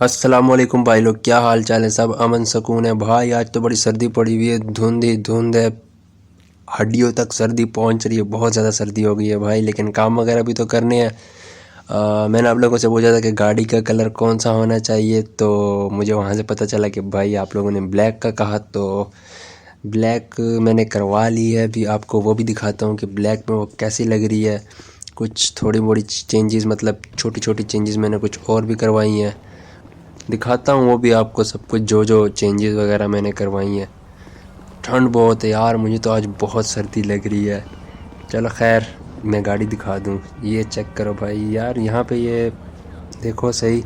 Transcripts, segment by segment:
अस्सलामुअलैकुम भाई लोग, क्या हाल चाल है? सब अमन सुकून है भाई। आज तो बड़ी सर्दी पड़ी हुई है, धुंध ही धुंध है, हड्डियों तक सर्दी पहुंच रही है। बहुत ज़्यादा सर्दी हो गई है भाई, लेकिन काम वगैरह भी तो करने हैं। मैंने आप लोगों से पूछा था कि गाड़ी का कलर कौन सा होना चाहिए, तो मुझे वहाँ से पता चला कि भाई आप लोगों ने ब्लैक का कहा, तो ब्लैक मैंने करवा ली है। अभी आपको वो भी दिखाता हूँ कि ब्लैक में वो कैसी लग रही है। कुछ थोड़ी मोड़ी चेंजेस, मतलब छोटी छोटी चेंजेस मैंने कुछ और भी करवाई हैं, दिखाता हूँ वो भी आपको सब कुछ, जो जो चेंजेस वगैरह मैंने करवाई हैं। ठंड बहुत है यार, मुझे तो आज बहुत सर्दी लग रही है। चलो खैर, मैं गाड़ी दिखा दूँ। ये चेक करो भाई यार, यहाँ पे ये देखो सही,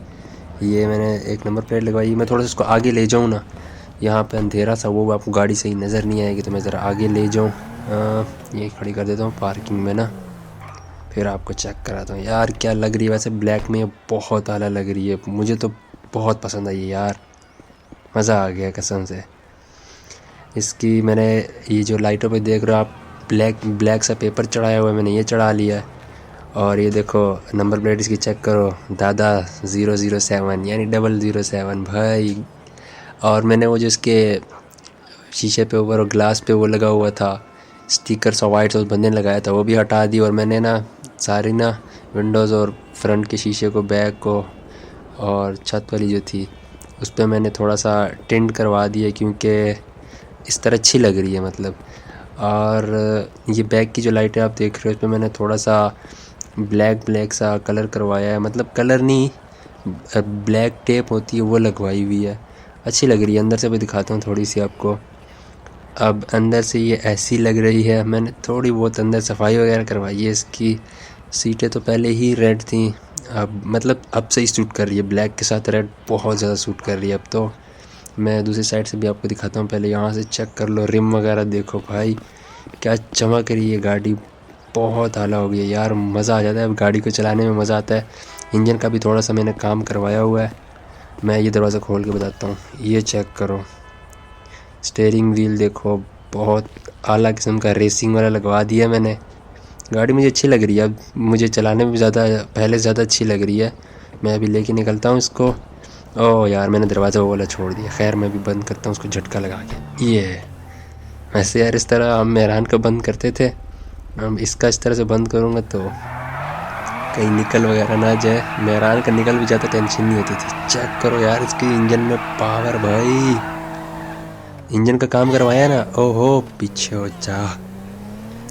ये मैंने एक नंबर प्लेट लगवाई। मैं थोड़ा सा इसको आगे ले जाऊँ ना, यहाँ पे अंधेरा सा वो आपको गाड़ी सही नज़र नहीं आएगी, तो मैं ज़रा आगे ले जाऊँ। ये खड़ी कर देता हूँ पार्किंग में ना, फिर आपको चेक कराता हूँ। यार क्या लग रही है वैसे ब्लैक में, ये बहुत आला लग रही है, मुझे तो बहुत पसंद आई है यार, मज़ा आ गया कसम से। इसकी मैंने ये जो लाइटों पे देख रहे हो आप, ब्लैक ब्लैक सा पेपर चढ़ाया हुआ है, मैंने ये चढ़ा लिया है। और ये देखो नंबर प्लेट इसकी चेक करो, दादा 007 यानी 007 भाई। और मैंने वो जो इसके शीशे पे ऊपर और ग्लास पे वो लगा हुआ था स्टिकर सा वाइट सा, उस बंदे ने लगाया था, वो भी हटा दी। और मैंने ना सारी ना विंडोज़ और फ्रंट के शीशे को, बैक को और छत वाली जो थी उस पर मैंने थोड़ा सा टिंट करवा दिया, क्योंकि इस तरह अच्छी लग रही है मतलब। और ये बैक की जो लाइटें आप देख रहे हो, इस पर मैंने थोड़ा सा ब्लैक ब्लैक सा कलर करवाया है, मतलब कलर नहीं, ब्लैक टेप होती है वो लगवाई हुई है, अच्छी लग रही है। अंदर से भी दिखाता हूँ थोड़ी सी आपको। अब अंदर से ये ऐसी लग रही है, मैंने थोड़ी बहुत अंदर सफाई वगैरह करवाई है। इसकी सीटें तो पहले ही रेड थी, अब मतलब अब सही सूट कर रही है, ब्लैक के साथ रेड बहुत ज़्यादा सूट कर रही है अब तो। मैं दूसरी साइड से भी आपको दिखाता हूँ, पहले यहाँ से चेक कर लो। रिम वगैरह देखो भाई, क्या चमक रही है गाड़ी, बहुत आला हो गई है यार, मज़ा आ जाता है अब गाड़ी को चलाने में, मज़ा आता है। इंजन का भी थोड़ा सा मैंने काम करवाया हुआ है, मैं ये दरवाज़ा खोल के बताता हूँ। ये चेक करो, स्टीयरिंग व्हील देखो, बहुत आला किस्म का रेसिंग वाला लगवा दिया मैंने। गाड़ी मुझे अच्छी लग रही है, अब मुझे चलाने में ज़्यादा, पहले से ज़्यादा अच्छी लग रही है। मैं अभी लेके निकलता हूँ इसको। ओह यार, मैंने दरवाज़ा वो वाला छोड़ दिया, खैर मैं भी बंद करता हूँ उसको झटका लगा के। ये वैसे यार इस तरह हम मेहरान का बंद करते थे, हम इसका इस तरह से बंद करूँगा तो कहीं निकल वगैरह ना जाए। मेहरान का निकल भी जाता, टेंशन नहीं होती थी। चेक करो यार इसके इंजन में पावर भाई, इंजन का काम करवाया ना, ओहो पीछे हो जा,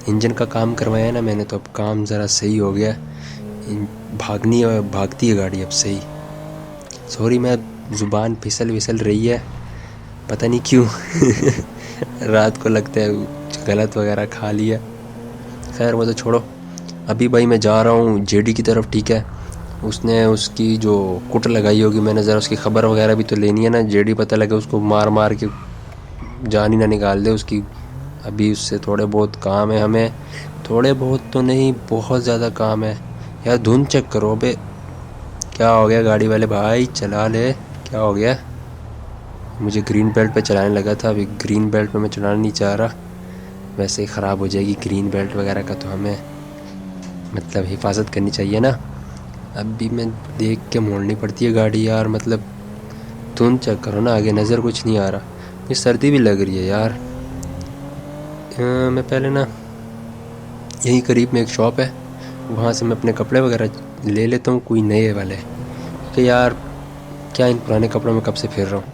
इंजन का काम करवाया ना मैंने, तो अब काम ज़रा सही हो गया। भागनी है, भागती है गाड़ी अब सही। सॉरी, मैं ज़ुबान फिसल विसल रही है, पता नहीं क्यों रात को लगता है गलत वगैरह खा लिया। खैर वो तो छोड़ो, अभी भाई मैं जा रहा हूँ जेडी की तरफ, ठीक है। उसने उसकी जो कुट लगाई होगी, मैंने ज़रा उसकी ख़बर वगैरह भी तो लेनी है ना, जेडी पता लगे उसको मार मार के जान ही ना निकाल दे उसकी। अभी उससे थोड़े बहुत काम है हमें, थोड़े बहुत तो नहीं, बहुत ज़्यादा काम है यार। धुंध चेक करो, अबे क्या हो गया गाड़ी वाले भाई, चला ले, क्या हो गया? मुझे ग्रीन बेल्ट पे चलाने लगा था, अभी ग्रीन बेल्ट पे मैं चलाना नहीं चाह रहा, वैसे ही ख़राब हो जाएगी ग्रीन बेल्ट वगैरह का, तो हमें मतलब हिफाजत करनी चाहिए ना। अभी मैं देख के मोड़नी पड़ती है गाड़ी यार, मतलब धुंध चेक करो ना, आगे नज़र कुछ नहीं आ रहा, ये सर्दी भी लग रही है यार। मैं पहले ना यहीं करीब में एक शॉप है, वहाँ से मैं अपने कपड़े वगैरह ले लेता हूँ, कोई नए वाले, कि यार क्या इन पुराने कपड़ों में कब से फिर रहा हूँ,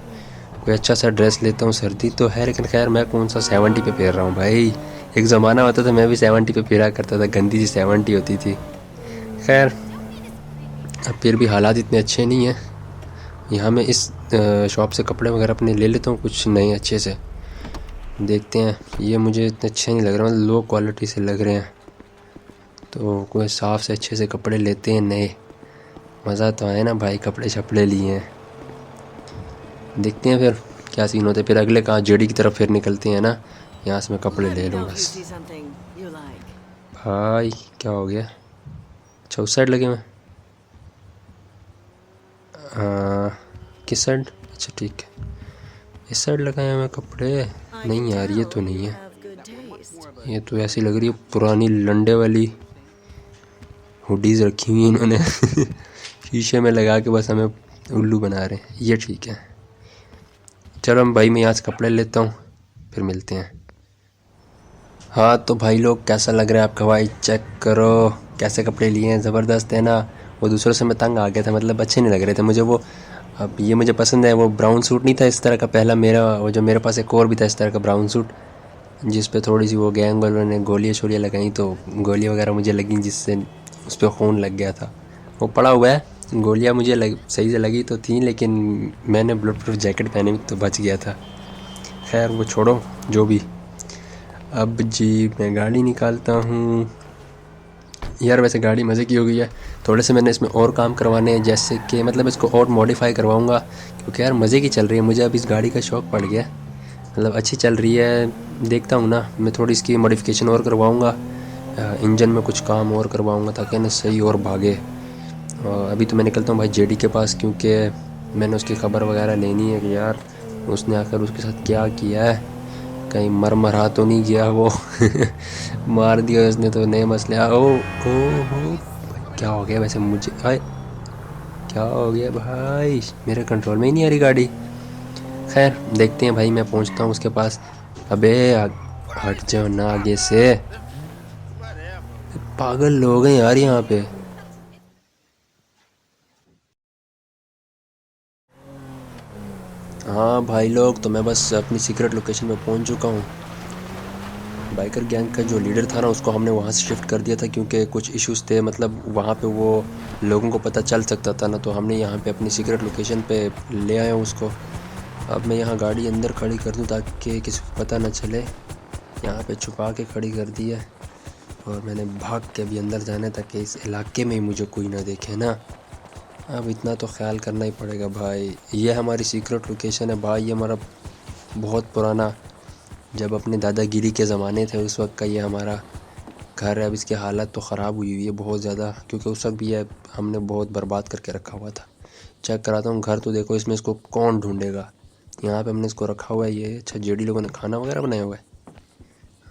कोई अच्छा सा ड्रेस लेता हूँ। सर्दी तो है लेकिन खैर मैं कौन सा 70 पे फिर रहा हूँ भाई, एक ज़माना होता था मैं भी 70 पे फिरा करता था, गंदी सी 70 होती थी। खैर अब फिर भी हालात इतने अच्छे नहीं हैं यहाँ, मैं इस शॉप से कपड़े वगैरह अपने ले लेता हूँ कुछ नए अच्छे से, देखते हैं। ये मुझे इतने अच्छे नहीं लग रहे, मतलब लो क्वालिटी से लग रहे हैं, तो कोई साफ़ से अच्छे से कपड़े लेते हैं नए, मज़ा तो आए ना भाई, कपड़े शपड़े लिए हैं। देखते हैं फिर क्या सीन होता है, फिर अगले कहाँ जेडी की तरफ फिर निकलते हैं ना, यहाँ से मैं कपड़े ले लूँ बस। भाई क्या हो गया, अच्छा उस साइड लगे हुए, किस साइड? अच्छा ठीक है, इस साइड लगाए हुए कपड़े। नहीं यार ये तो नहीं है, ये तो ऐसी लग रही है पुरानी लंडे वाली हुडीज़ रखी हुई इन्होंने शीशे में लगा के बस हमें उल्लू बना रहे हैं, ये ठीक है। चलो हम भाई मैं यहाँ से कपड़े लेता हूँ, फिर मिलते हैं। हाँ तो भाई लोग कैसा लग रहा है आपका भाई, चेक करो कैसे कपड़े लिए हैं, ज़बरदस्त है ना। वो दूसरों से मैं तंग आ गया था, मतलब अच्छे नहीं लग रहे थे मुझे वो। अब ये मुझे पसंद है, वो ब्राउन सूट नहीं था इस तरह का पहला मेरा, वो जो मेरे पास एक और भी था इस तरह का ब्राउन सूट, जिस पे थोड़ी सी वो गैंग वालों ने गोलियाँ शोलियाँ लगाई, तो गोलियाँ वगैरह मुझे लगी जिससे उस पर खून लग गया था। वो पड़ा हुआ है, गोलियाँ मुझे सही से लगी तो थी, लेकिन मैंने बुलेट प्रूफ जैकेट पहनी तो बच गया था। खैर वो छोड़ो जो भी। अब जी मैं गाड़ी निकालता हूँ यार। वैसे गाड़ी मज़े की हो गई है, थोड़े से मैंने इसमें और काम करवाने हैं, जैसे कि मतलब इसको और मॉडिफाई करवाऊँगा, क्योंकि यार मज़े की चल रही है, मुझे अब इस गाड़ी का शौक़ पड़ गया, मतलब अच्छी चल रही है। देखता हूँ ना, मैं थोड़ी इसकी मॉडिफिकेशन और करवाऊँगा, इंजन में कुछ काम और करवाऊँगा ताकि ना सही और भागे। अभी तो मैं निकलता हूँ भाई जेडी के पास, क्योंकि मैंने उसकी ख़बर वगैरह लेनी है कि यार उसने आकर उसके साथ क्या किया है, कहीं मरा तो नहीं गया वो मार दिया उसने तो नए मसले। ओ क्या हो गया वैसे मुझे, आए क्या हो गया भाई, मेरे कंट्रोल में ही नहीं आ रही गाड़ी। खैर देखते हैं भाई, मैं पहुंचता हूं उसके पास। अबे हट जाओ ना आगे से, पागल लोग हैं यार यहाँ पे। हाँ भाई लोग, तो मैं बस अपनी सीक्रेट लोकेशन पे पहुंच चुका हूँ। बाइकर गैंग का जो लीडर था ना, उसको हमने वहाँ से शिफ्ट कर दिया था, क्योंकि कुछ इश्यूज़ थे, मतलब वहाँ पे वो लोगों को पता चल सकता था ना, तो हमने यहाँ पे अपनी सीक्रेट लोकेशन पे ले आए हूँ उसको। अब मैं यहाँ गाड़ी अंदर खड़ी कर दूँ ताकि किसी को पता ना चले, यहाँ पे छुपा के खड़ी कर दी है, और मैंने भाग के भी अंदर जाना है ताकि इस इलाके में ही मुझे कोई ना देखे ना। अब इतना तो ख्याल करना ही पड़ेगा भाई। ये हमारी सीक्रेट लोकेशन है भाई, ये हमारा बहुत पुराना, जब अपने दादागिरी के ज़माने थे उस वक्त का ये हमारा घर है। अब इसकी हालत तो ख़राब हुई हुई है बहुत ज़्यादा, क्योंकि उस वक्त भी ये हमने बहुत बर्बाद करके रखा हुआ था। चेक कराता हूँ घर, तो देखो इसमें इसको कौन ढूंढेगा। यहाँ पे हमने इसको रखा हुआ है, ये अच्छा जेडी लोगों ने खाना वगैरह बनाया हुआ है।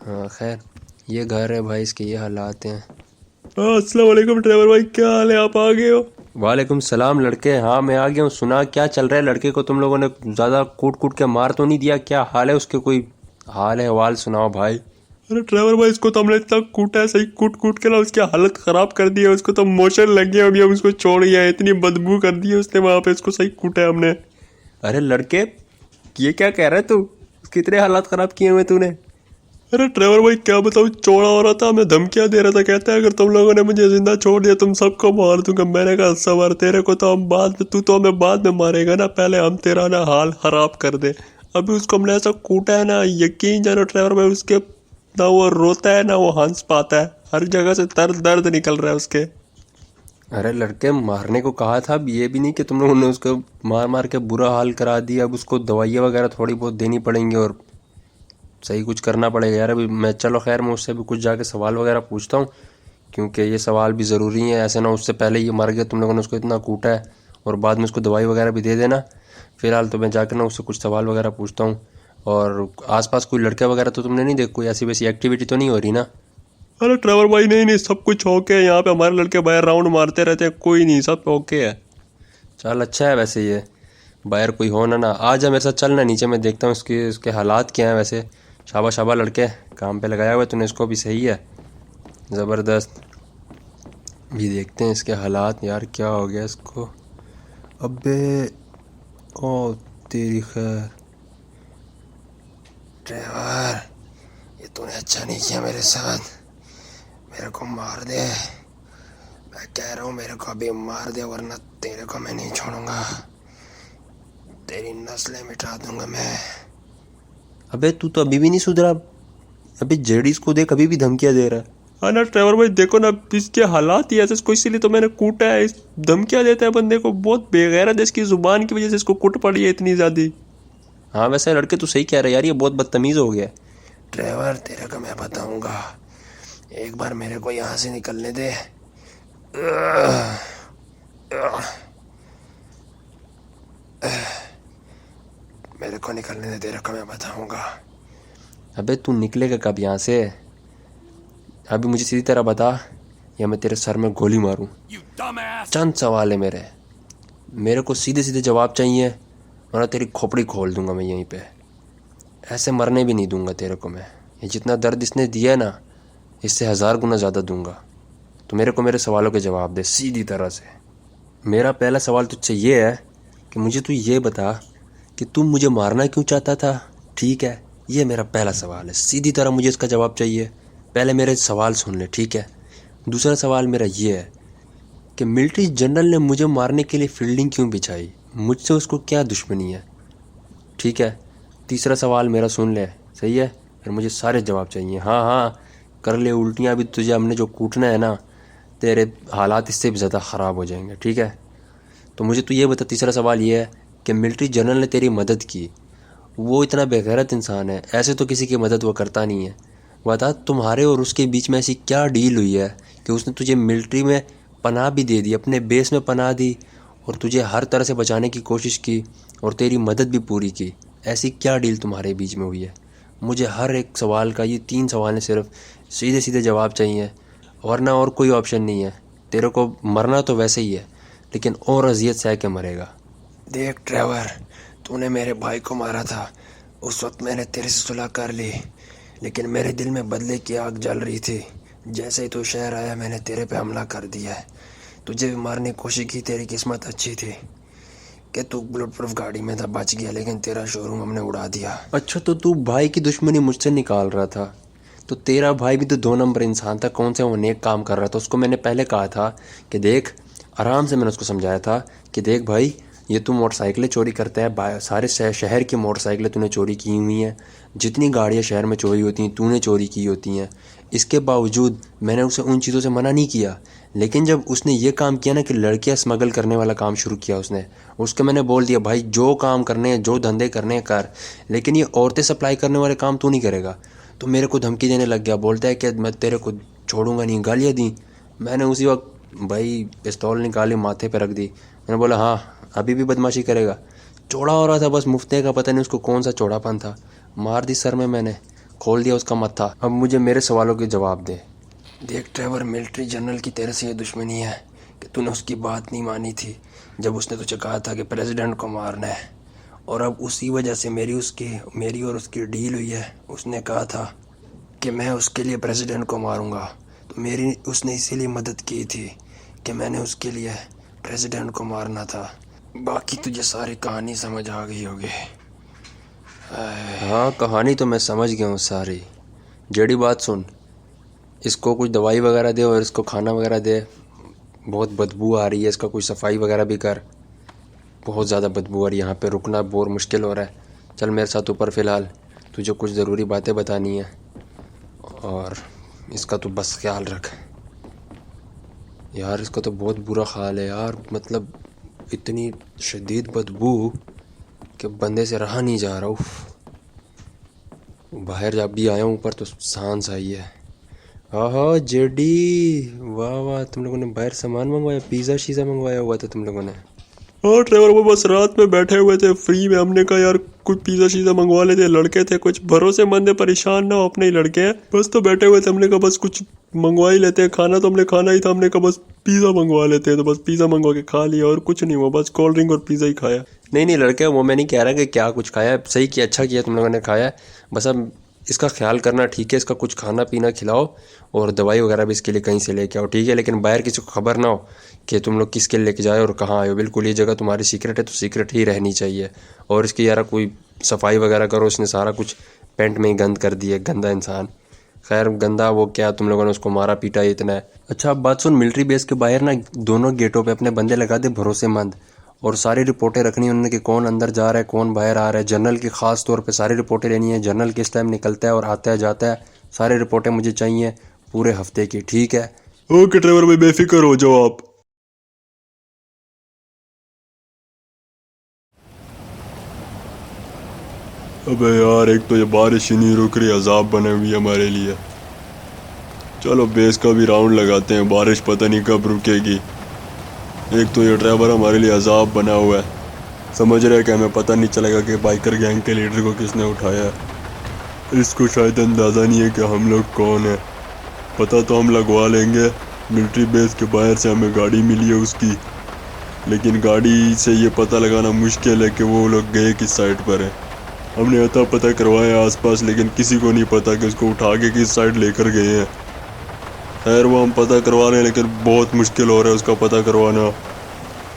हाँ खैर ये घर है भाई, इसके ये हालात हैं। अस्सलाम वालेकुम ड्राइवर भाई, क्या हाल है, आप आ गए हो? वालेकुम सलाम लड़के, हाँ मैं आ गया हूँ। सुना क्या चल रहा है, लड़के को तुम लोगों ने ज़्यादा कूट कूट के मार तो नहीं दिया? क्या हाल है उसके, कोई हाल है हवाल सुनाओ भाई। अरे ड्राइवर भाई, इसको तो हमने इतना कूटा है, सही कूट कूट के ना उसकी हालत ख़राब कर दी है, उसको तो मोशन लग गया, अभी हम उसको छोड़ गया है, इतनी बदबू कर दी है उसने वहाँ पे, इसको सही कूटा है हमने। अरे लड़के ये क्या कह रहा है तू, कितने हालात ख़राब किए हुए तूने? अरे ड्राइवर भाई क्या बताऊँ, चौड़ा हो रहा था, हमें धमकियाँ दे रहा था, कहता है अगर तुम लोगों ने मुझे जिंदा छोड़ दिया तुम सबको मार दूंगा। मैंने कहा सवार तेरे को तो हम बाद में, तू तो हमें बाद में मारेगा ना, पहले हम तेरा ना हाल खराब कर दे। अभी उसको हमने ऐसा कूटा है ना, यकीन जानो ड्राइवर भाई, उसके ना वो रोता है ना वो हंस पाता है, हर जगह से दर्द निकल रहा है उसके। अरे लड़के मारने को कहा था, अब ये भी नहीं कि तुम लोगों ने उसको मार मार के बुरा हाल करा दिया। अब उसको दवाइयाँ वगैरह थोड़ी बहुत देनी पड़ेंगी और सही कुछ करना पड़ेगा यार। अभी मैं, चलो खैर मैं उससे भी कुछ जाके सवाल वगैरह पूछता हूँ, क्योंकि ये सवाल भी ज़रूरी है, ऐसे ना उससे पहले ये मर गया, तुम लोगों ने उसको इतना कूटा है, और बाद में उसको दवाई वगैरह भी दे देना। फ़िलहाल तो मैं जाकर ना उससे कुछ सवाल वगैरह पूछता हूँ। और आसपास कोई लड़के वगैरह तो तुमने नहीं देख, कोई ऐसी वैसी एक्टिविटी तो नहीं हो रही ना? अरे ड्राइवर भाई नहीं नहीं, सब कुछ ओके है, यहाँ पे हमारे लड़के बाहर राउंड मारते रहते हैं, कोई नहीं, सब ओके है। चल अच्छा है वैसे, ये बाहर कोई हो ना आ जा मेरे साथ, चलना नीचे, मैं देखता हूँ उसके हालात क्या हैं वैसे। शाबा शाबा लड़के, काम पे लगाया हुआ है तूने इसको भी, सही है, ज़बरदस्त। भी देखते हैं इसके हालात यार, क्या हो गया इसको। अबे ओ तेरी खैर, ड्राइवर ये तूने अच्छा नहीं किया मेरे साथ, मेरे को मार दे, मैं कह रहा हूँ मेरे को अभी मार दे, वरना तेरे को मैं नहीं छोड़ूंगा, तेरी नस्लें मिटा दूंगा मैं। अबे तू तो अभी भी नहीं सुधरा, अभी जेडीज को देख अभी भी धमकियां दे रहा है। हाँ ना ड्राइवर भाई, देखो ना इसके हालात ही ऐसे, इसको इसीलिए तो मैंने कूटा है, इस धमकियां देता है बंदे को, बहुत बेगैरत है, इसकी जुबान की वजह से इसको कुट पड़ी है इतनी ज़्यादा। हाँ वैसे लड़के तू सही कह रहा है यार, ये बहुत बदतमीज़ हो गया। ड्राइवर तेरे को मैं बताऊंगा, एक बार मेरे को यहाँ से निकलने दे। मेरे को निकलने दे, तेरे को मैं बताऊंगा। अबे तू निकलेगा कब यहाँ से, अभी मुझे सीधी तरह बता, या मैं तेरे सर में गोली मारूं। चंद सवाल है मेरे, मेरे को सीधे सीधे जवाब चाहिए, वरना तेरी खोपड़ी खोल दूंगा मैं यहीं पे। ऐसे मरने भी नहीं दूंगा तेरे को मैं। ये जितना दर्द इसने दिया है ना, इससे 1000 गुना ज़्यादा दूंगा। तो मेरे को मेरे सवालों के जवाब दे सीधी तरह से। मेरा पहला सवाल तुझसे ये है कि मुझे तू ये बता कि तू मुझे मारना क्यों चाहता था। ठीक है, ये मेरा पहला सवाल है, सीधी तरह मुझे इसका जवाब चाहिए। पहले मेरे सवाल सुन ले, ठीक है। दूसरा सवाल मेरा ये है कि मिलिट्री जनरल ने मुझे मारने के लिए फील्डिंग क्यों बिछाई, मुझसे उसको क्या दुश्मनी है। ठीक है, तीसरा सवाल मेरा सुन ले, सही है। फिर मुझे सारे जवाब चाहिए। हाँ हाँ कर ले उल्टियाँ भी, तुझे हमने जो कूटना है ना, तेरे हालात इससे भी ज़्यादा ख़राब हो जाएंगे, ठीक है। तो मुझे तू ये बता, तीसरा सवाल ये है कि मिलिट्री जनरल ने तेरी मदद की, वो इतना बेगैरत इंसान है, ऐसे तो किसी की मदद वो करता नहीं है। बता तुम्हारे और उसके बीच में ऐसी क्या डील हुई है कि उसने तुझे मिलिट्री में पनाह भी दे दी, अपने बेस में पनाह दी, और तुझे हर तरह से बचाने की कोशिश की और तेरी मदद भी पूरी की। ऐसी क्या डील तुम्हारे बीच में हुई है। मुझे हर एक सवाल का, ये 3 सवाल हैं सिर्फ, सीधे सीधे जवाब चाहिए, वरना और कोई ऑप्शन नहीं है। तेरे को मरना तो वैसे ही है, लेकिन और अजियत सह के मरेगा। देख ट्रेवर, तूने मेरे भाई को मारा था, उस वक्त मैंने तेरे से सुलह कर ली, लेकिन मेरे दिल में बदले की आग जल रही थी। जैसे ही तू शहर आया मैंने तेरे पे हमला कर दिया है। तुझे भी मारने की कोशिश की, तेरी किस्मत अच्छी थी कि तू बुलेट प्रूफ गाड़ी में था, बच गया, लेकिन तेरा शोरूम हमने उड़ा दिया। अच्छा, तो तू भाई की दुश्मनी मुझसे निकाल रहा था, तो तेरा भाई भी तो 2 नंबर इंसान था, कौन से वो नेक काम कर रहा था। उसको मैंने पहले कहा था कि देख, आराम से मैंने उसको समझाया था कि देख भाई, ये तू मोटरसाइकिलें चोरी करता है, सारे शहर की मोटरसाइकिलें तूने चोरी की हुई हैं, जितनी गाड़ियाँ शहर में चोरी होती हैं तूने चोरी की होती हैं। इसके बावजूद मैंने उसे उन चीज़ों से मना नहीं किया, लेकिन जब उसने ये काम किया ना कि लड़कियां स्मगल करने वाला काम शुरू किया उसने, उसके मैंने बोल दिया भाई जो काम करने हैं, जो धंधे करने हैं कर, लेकिन ये औरतें सप्लाई करने वाले काम तू नहीं करेगा। तो मेरे को धमकी देने लग गया, बोलता है कि मैं तेरे को छोड़ूंगा नहीं, गालियाँ दी। मैंने उसी वक्त भाई पिस्तौल निकाली, माथे पर रख दी। मैंने बोला हाँ अभी भी बदमाशी करेगा। चौड़ा हो रहा था बस, मुफ्ते का पता नहीं उसको कौन सा चौड़ापन था, मार दी सर में, मैंने खोल दिया उसका मत्था। अब मुझे मेरे सवालों के जवाब दे। देख ट्रेवर, मिलिट्री जनरल की तेरे से ये दुश्मनी है कि तूने उसकी बात नहीं मानी थी जब उसने तुझे कहा था कि प्रेसिडेंट को मारना है, और अब उसी वजह से मेरी और उसकी डील हुई है। उसने कहा था कि मैं उसके लिए प्रेसिडेंट को मारूंगा, तो उसने इसीलिए मदद की थी कि मैंने उसके लिए प्रेसिडेंट को मारना था। बाकी तुझे सारी कहानी समझ आ गई होगी। हाँ कहानी तो मैं समझ गया हूँ सारी। जड़ी बात सुन, इसको कुछ दवाई वगैरह दे और इसको खाना वगैरह दे, बहुत बदबू आ रही है, इसका कुछ सफाई वगैरह भी कर, बहुत ज़्यादा बदबू आ रही है, यहाँ पे रुकना बहुत मुश्किल हो रहा है। चल मेरे साथ ऊपर फ़िलहाल, तुझे कुछ ज़रूरी बातें बतानी है, और इसका तो बस ख्याल रख यार। इसका तो बहुत बुरा हाल है यार, मतलब इतनी शदीद बदबू कि बंदे से रहा नहीं जा रहा। उफ, बाहर जब भी आया हूँ ऊपर तो सांस आई है। हाँ जेडी, वाह वाह, तुम लोगों ने बाहर सामान मंगवाया, पिज़्ज़ा शीज़ा मंगवाया हुआ था तुम लोगों ने। हाँ ड्राइवर, वो बस रात में बैठे हुए थे फ्री में, हमने कहा यार कुछ पिज़्ज़ा शीज़ा मंगवा लेते। लड़के थे कुछ भरोसेमंद है, परेशान ना हो, अपने ही लड़के हैं, बस तो बैठे हुए थे, हमने कहा बस कुछ मंगवा ही लेते हैं। खाना तो हमने खाना ही था, हमने कहा बस पिज़्ज़ा मंगवा लेते हैं, तो बस पिज़्ज़ा मंगवा के खा लिया, और कुछ नहीं हुआ, बस कोल्ड ड्रिंक और पिज़्ज़ा ही खाया। नहीं लड़के, वो मैं नहीं कह रहा कि क्या कुछ खाया, सही किया, अच्छा किया तुम लोगों ने खाया। बस अब इसका ख्याल करना, ठीक है, इसका कुछ खाना पीना खिलाओ और दवाई वगैरह भी इसके लिए कहीं से लेके आओ, ठीक है। लेकिन बाहर किसी को खबर ना हो कि तुम लोग किसके लेके जाए और कहाँ आए हो। बिल्कुल ये जगह तुम्हारी सीक्रेट है, तो सीक्रेट ही रहनी चाहिए। और इसकी यार कोई सफाई वगैरह करो, इसने सारा कुछ पेंट में ही गंद कर दिया, गंदा इंसान। खैर गंदा वो क्या, तुम लोगों ने उसको मारा पीटा ही इतना है। अच्छा अब बात सुन, मिलिट्री बेस के बाहर ना दोनों गेटों पे अपने बंदे लगा दे भरोसेमंद, और सारी रिपोर्टें रखनी उन्होंने कि कौन अंदर जा रहा है कौन बाहर आ रहा है। जनरल की ख़ास तौर पे सारी रिपोर्टें लेनी है, जनरल किस टाइम निकलता है और आता है जाता है, सारी रिपोर्टें मुझे चाहिए पूरे हफ्ते की, ठीक है। ओके ड्राइवर भाई, बेफिक्र हो जाओ आप। अबे यार, एक तो ये बारिश ही नहीं रुक रही, अजाब बने हुई है हमारे लिए। चलो बेस का भी राउंड लगाते हैं, बारिश पता नहीं कब रुकेगी। एक तो ये ड्राइवर हमारे लिए अजाब बना हुआ है, समझ रहे कि हमें पता नहीं चलेगा कि बाइकर गैंग के लीडर को किसने उठाया है। इसको शायद अंदाज़ा नहीं है कि हम लोग कौन है। पता तो हम लगवा लेंगे, मिलिट्री बेस के बाहर से हमें गाड़ी मिली है उसकी, लेकिन गाड़ी से ये पता लगाना मुश्किल है कि वो लोग गए किस साइड पर है। हमने अता पता करवाया आसपास, लेकिन किसी को नहीं पता कि उसको उठा के किस साइड लेकर गए हैं। खैर वो हम पता करवा रहे हैं, लेकिन बहुत मुश्किल हो रहा है उसका पता करवाना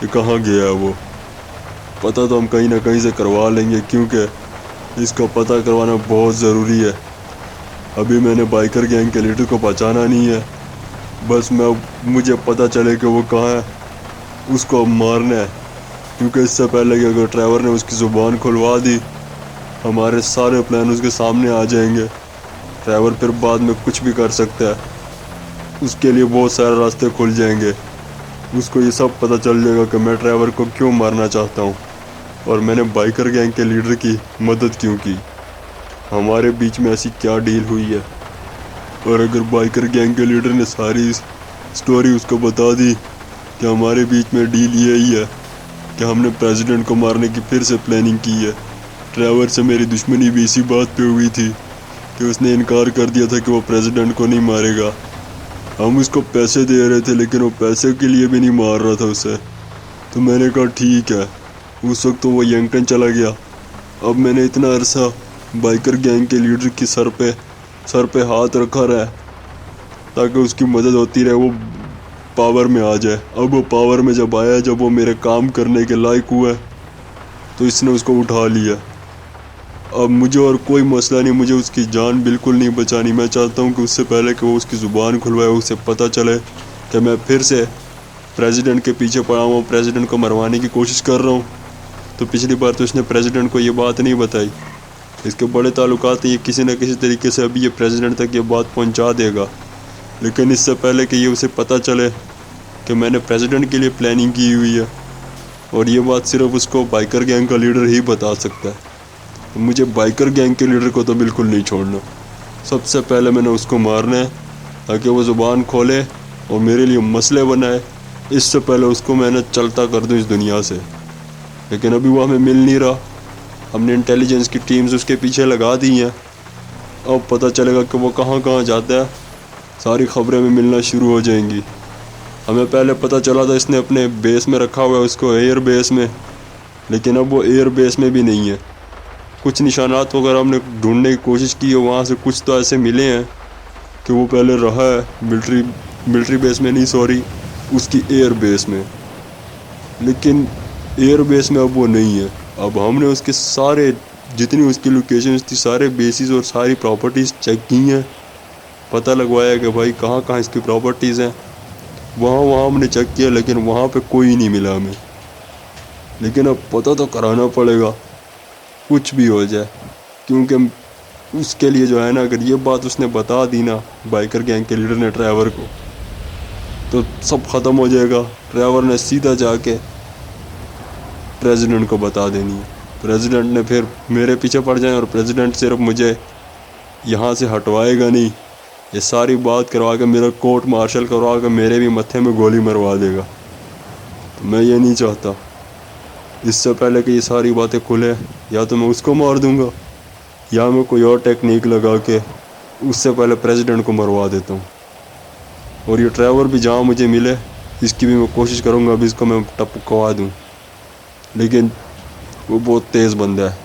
कि कहाँ गया है वो। पता तो हम कहीं ना कहीं से करवा लेंगे, क्योंकि इसका पता करवाना बहुत ज़रूरी है। अभी मैंने बाइकर गैंग के लीडर को पहचाना नहीं है, बस मुझे पता चले कि वो कहाँ है, उसको अब मारना है। क्योंकि इससे पहले कि अगर ड्राइवर ने उसकी ज़ुबान खुलवा दी, हमारे सारे प्लान उसके सामने आ जाएंगे। ड्राइवर फिर बाद में कुछ भी कर सकता है, उसके लिए बहुत सारे रास्ते खुल जाएंगे। उसको ये सब पता चल जाएगा कि मैं ड्राइवर को क्यों मारना चाहता हूँ और मैंने बाइकर गैंग के लीडर की मदद क्यों की, हमारे बीच में ऐसी क्या डील हुई है। और अगर बाइकर गैंग के लीडर ने सारी स्टोरी उसको बता दी कि हमारे बीच में डील यही है कि हमने प्रेसिडेंट को मारने की फिर से प्लानिंग की है। ड्राइवर से मेरी दुश्मनी भी इसी बात पे हुई थी कि उसने इनकार कर दिया था कि वो प्रेसिडेंट को नहीं मारेगा। हम उसको पैसे दे रहे थे, लेकिन वो पैसे के लिए भी नहीं मार रहा था उसे। तो मैंने कहा ठीक है। उस वक्त तो वो यंगटन चला गया। अब मैंने इतना अरसा बाइकर गैंग के लीडर की सर पे हाथ रखा रहा ताकि उसकी मदद होती रहे, वो पावर में आ जाए। अब वो पावर में जब आया, जब वो मेरे काम करने के लायक हुआ, तो इसने उसको उठा लिया। अब मुझे और कोई मसला नहीं, मुझे उसकी जान बिल्कुल नहीं बचानी। मैं चाहता हूँ कि उससे पहले कि वो उसकी ज़ुबान खुलवाए, उसे पता चले कि मैं फिर से प्रेसिडेंट के पीछे पड़ा हूँ, प्रेसिडेंट को मरवाने की कोशिश कर रहा हूँ। तो पिछली बार तो उसने प्रेसिडेंट को ये बात नहीं बताई। इसके बड़े ताल्लुकात, ये किसी न किसी तरीके से अभी ये प्रेसिडेंट तक ये बात पहुँचा देगा। लेकिन इससे पहले कि ये उसे पता चले कि मैंने प्रेसिडेंट के लिए प्लानिंग की हुई है, और ये बात सिर्फ उसको बाइकर गैंग का लीडर ही बता सकता है। तो मुझे बाइकर गैंग के लीडर को तो बिल्कुल नहीं छोड़ना। सबसे पहले मैंने उसको मारना है ताकि वो ज़ुबान खोले और मेरे लिए मसले बनाए। इससे पहले उसको मैंने चलता कर दूं इस दुनिया से। लेकिन अभी वो हमें मिल नहीं रहा। हमने इंटेलिजेंस की टीम्स उसके पीछे लगा दी हैं। अब पता चलेगा कि वो कहाँ कहाँ जाता है, सारी खबरें में मिलना शुरू हो जाएंगी। हमें पहले पता चला था इसने अपने बेस में रखा हुआ है उसको, एयर बेस में, लेकिन अब वो एयर बेस में भी नहीं है। कुछ निशानात वगैरह हमने ढूंढने की कोशिश की है, वहाँ से कुछ तो ऐसे मिले हैं कि वो पहले रहा है मिलिट्री बेस में, नहीं सॉरी, उसकी एयर बेस में। लेकिन एयर बेस में अब वो नहीं है। अब हमने उसके सारे जितनी उसकी लोकेशंस थी, सारे बेसिस और सारी प्रॉपर्टीज़ चेक की हैं। पता लगवाया कि भाई कहाँ कहाँ इसकी प्रॉपर्टीज़ हैं। वहाँ हमने चेक किया, लेकिन वहाँ पे कोई नहीं मिला हमें। लेकिन अब पता तो कराना पड़ेगा, कुछ भी हो जाए, क्योंकि उसके लिए जो है ना, अगर ये बात उसने बता दी ना बाइकर गैंग के लीडर ने ड्राइवर को, तो सब ख़त्म हो जाएगा। ड्राइवर ने सीधा जाके प्रेसिडेंट को बता देनी है। प्रेसिडेंट ने फिर मेरे पीछे पड़ जाए, और प्रेसिडेंट सिर्फ मुझे यहाँ से हटवाएगा नहीं, ये सारी बात करवा के मेरा कोर्ट मार्शल करवा के मेरे भी मत्थे में गोली मरवा देगा। तो मैं ये नहीं चाहता। इससे पहले कि ये सारी बातें खुले, या तो मैं उसको मार दूंगा या मैं कोई और टेक्निक लगा के उससे पहले प्रेसिडेंट को मरवा देता हूँ। और ये ड्राइवर भी जहाँ मुझे मिले, इसकी भी मैं कोशिश करूँगा अभी इसको मैं टपकवा दूँ। लेकिन वो बहुत तेज़ बंदा है,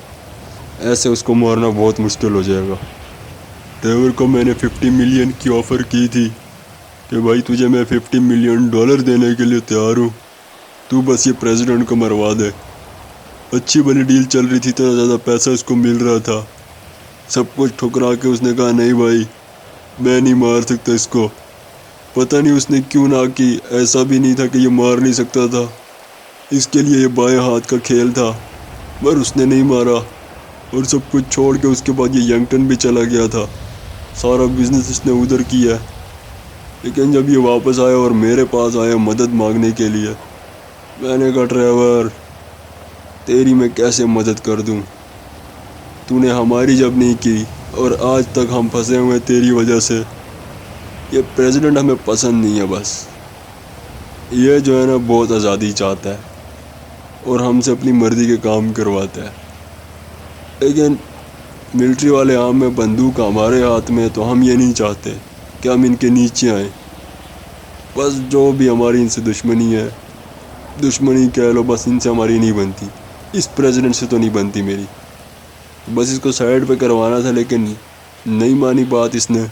ऐसे उसको मारना बहुत मुश्किल हो जाएगा। ड्राइवर को मैंने 50 मिलियन की ऑफ़र की थी कि भाई तुझे मैं $50 मिलियन देने के लिए तैयार हूँ, तू बस ये प्रेसिडेंट को मरवा दे। अच्छी बनी डील चल रही थी, इतना ज़्यादा पैसा उसको मिल रहा था। सब कुछ ठुकरा के उसने कहा नहीं भाई, मैं नहीं मार सकता इसको। पता नहीं उसने क्यों ना की, ऐसा भी नहीं था कि ये मार नहीं सकता था, इसके लिए ये बाएं हाथ का खेल था। पर उसने नहीं मारा, और सब कुछ छोड़ के उसके बाद ये यंगटन भी चला गया था। सारा बिजनेस इसने उधर किया। लेकिन जब ये वापस आया और मेरे पास आया मदद मांगने के लिए, मैंने कहा ड्राइवर तेरी मैं कैसे मदद कर दूं, तूने हमारी जब नहीं की और आज तक हम फंसे हुए तेरी वजह से। ये प्रेसिडेंट हमें पसंद नहीं है। बस ये जो है ना बहुत आज़ादी चाहता है और हमसे अपनी मर्ज़ी के काम करवाता है। लेकिन मिलिट्री वाले आम में बंदूक हमारे हाथ में, तो हम ये नहीं चाहते कि हम इनके नीचे आएँ। बस जो भी हमारी इनसे दुश्मनी है दुश्मनी कह लो, बस इनसे हमारी नहीं बनती, इस प्रेसिडेंट से तो नहीं बनती मेरी। बस इसको साइड पे करवाना था, लेकिन नहीं मानी बात इसने।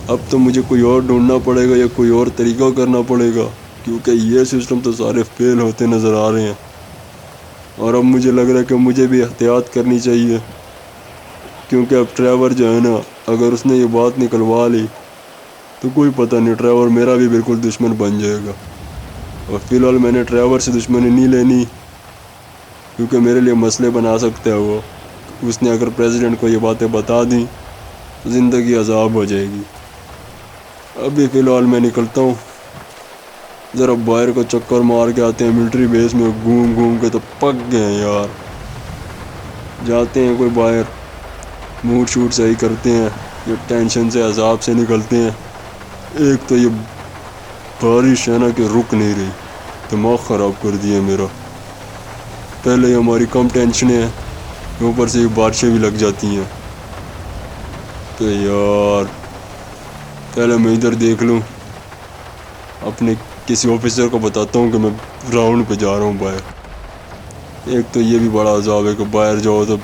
अब तो मुझे कोई और ढूंढना पड़ेगा या कोई और तरीका करना पड़ेगा, क्योंकि ये सिस्टम तो सारे फेल होते नज़र आ रहे हैं। और अब मुझे लग रहा है कि मुझे भी एहतियात करनी चाहिए, क्योंकि अब ट्रेवर जो है ना, अगर उसने ये बात निकलवा ली तो कोई पता नहीं, ट्रेवर मेरा भी बिल्कुल दुश्मन बन जाएगा। और फिलहाल मैंने ट्रेवर से दुश्मनी नहीं लेनी, क्योंकि मेरे लिए मसले बना सकता है वो। उसने अगर प्रेसिडेंट को ये बातें बता दी तो ज़िंदगी अजाब हो जाएगी। अभी फ़िलहाल मैं निकलता हूँ, ज़रा बाहर को चक्कर मार के आते हैं। मिलिट्री बेस में घूम घूम के तो पक गए हैं यार। जाते हैं कोई बाहर, मूड शूट सही करते हैं, ये टेंशन से अजाब से निकलते हैं। एक तो ये बारिश है ना कि रुक नहीं रही, दिमाग ख़राब कर दिया मेरा। पहले ही हमारी कम टेंशनें हैं, ऊपर से ये बारिशें भी लग जाती हैं। तो यार पहले मैं इधर देख लूँ, अपने किसी ऑफिसर को बताता हूँ कि मैं राउंड पे जा रहा हूँ बाहर। एक तो ये भी बड़ा अजाब है कि बाहर जाओ तो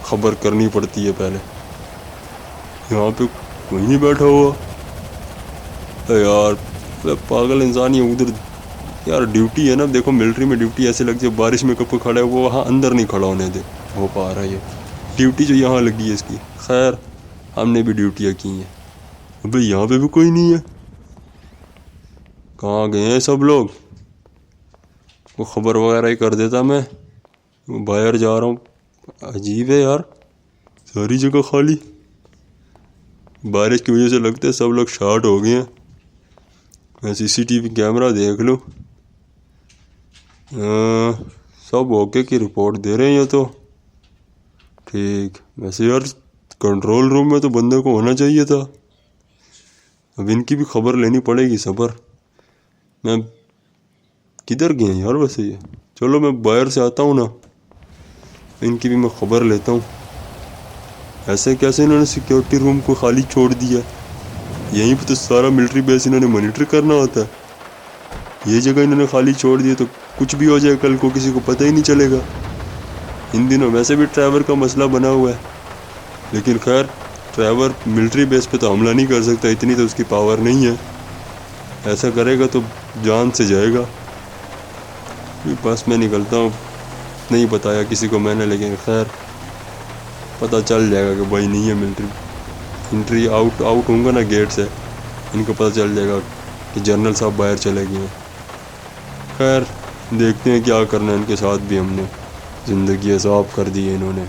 खबर करनी पड़ती है पहले। यहाँ पे कोई नहीं बैठा हुआ तो यार, पागल इंसान ही उधर। यार ड्यूटी है ना, देखो मिलिट्री में ड्यूटी ऐसे लगती है, बारिश में कब खड़ा है वो वहाँ अंदर नहीं खड़ा होने दे हो पा रहा है ये ड्यूटी जो यहाँ लगी है इसकी। खैर हमने भी ड्यूटियाँ की हैं। अबे यहाँ पे भी कोई नहीं है, कहाँ गए हैं सब लोग? वो खबर वगैरह ही कर देता मैं बाहर जा रहा हूँ। अजीब है यार, सारी जगह खाली। बारिश की वजह से लगता है सब लोग शॉर्ट हो गए हैं। मैं सीसीटीवी कैमरा देख लूँ, सब ओके की रिपोर्ट दे रहे हैं ये तो ठीक। वैसे यार कंट्रोल रूम में तो बंदे को होना चाहिए था। अब इनकी भी खबर लेनी पड़ेगी। सबर मैं किधर गए यार वैसे ये? चलो मैं बाहर से आता हूँ ना, इनकी भी मैं खबर लेता हूँ। ऐसे कैसे इन्होंने सिक्योरिटी रूम को खाली छोड़ दिया? यहीं पे तो सारा मिलिट्री बेस इन्होंने मॉनिटर करना होता है। ये जगह इन्होंने खाली छोड़ दी तो कुछ भी हो जाए कल को, किसी को पता ही नहीं चलेगा। इन दिनों वैसे भी ट्रैवर का मसला बना हुआ है, लेकिन खैर ट्रैवर मिलिट्री बेस पे तो हमला नहीं कर सकता, इतनी तो उसकी पावर नहीं है। ऐसा करेगा तो जान से जाएगा। बस मैं निकलता हूँ, नहीं बताया किसी को मैंने, लेकिन खैर पता चल जाएगा कि भाई नहीं है मिलिट्री। एंट्री आउट होऊंगा ना गेट से, इनको पता चल जाएगा कि जनरल साहब बाहर चले गए हैं। खैर देखते हैं क्या करना है इनके साथ भी। हमने ज़िंदगी अज़ाब कर दी है इन्होंने।